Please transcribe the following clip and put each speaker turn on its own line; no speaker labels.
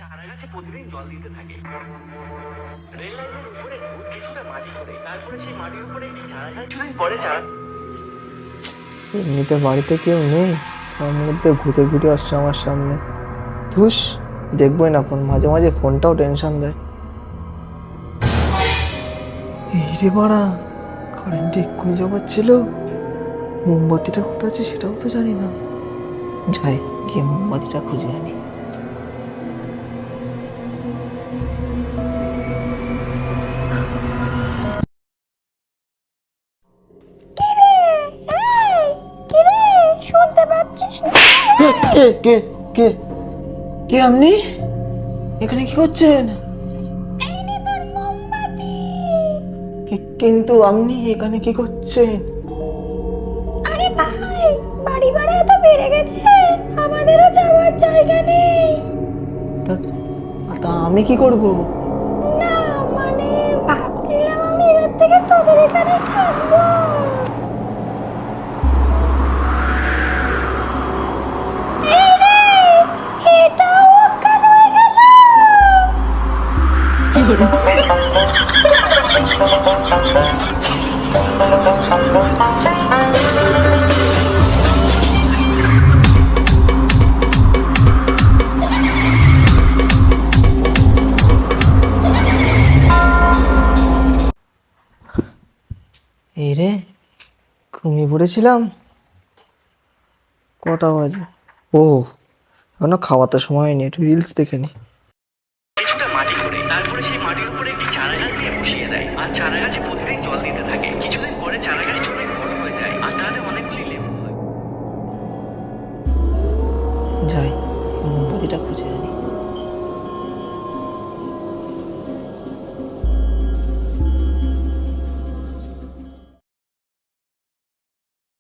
চারা গাছে প্রতিদিন জল দিতে থাকে। রেল লাইনের উপরে কিছুটা মাটি করে তারপরে সেই মাটির উপরে একটি চারা গাছ কিছুদিন পরে চারা।
এমনিতে বাড়িতে কেউ নেই, তার মধ্যে ভূতের ভিডিও আসছে আমার সামনে। ধুস, দেখবোই না ফোন, মাঝে মাঝে ফোনটাও টেনশন দেয়। এই রে বাড়া, কারেন্ট এক্ষুনি যাবার ছিল, মোমবাতিটা কোথায় আছে সেটাও তো জানি না। যাই গিয়ে মোমবাতিটা খুঁজে আনি। কে কে কে কে আপনি এখানে কি করছেন? কিন্তু আপনি এখানে কি করছেন?
আরে ভাই, বাড়ি ভাড়া এত বেড়ে গেছে, আমাদেরও যাওয়ার জায়গা নেই।
তা তা আমি কি করব?
না মানে ভাবছিলাম আমি এবার থেকে তোদের এখানে থাকবো। এই রে, এটাও অজ্ঞান হয়ে গেল।
এই রে, ঘুমিয়ে পড়েছিলাম। কটা বাজে? ও, এখনো খাওয়াতে সময় হয়নি, একটু রিলস দেখে নি।
কিছুটা মাটি করে তারপরে সেই মাটির উপরে একটি চারা গাছ দিয়ে বসিয়ে দেয় আর চারা গাছে প্রতিদিন জল দিতে থাকে। কিছুদিন পরে চারা গাছটি অনেক বড় হয়ে যায় আর তাতে অনেকগুলি লেবু হয়।
যাই মোমবাতিটা খুঁজে আনি।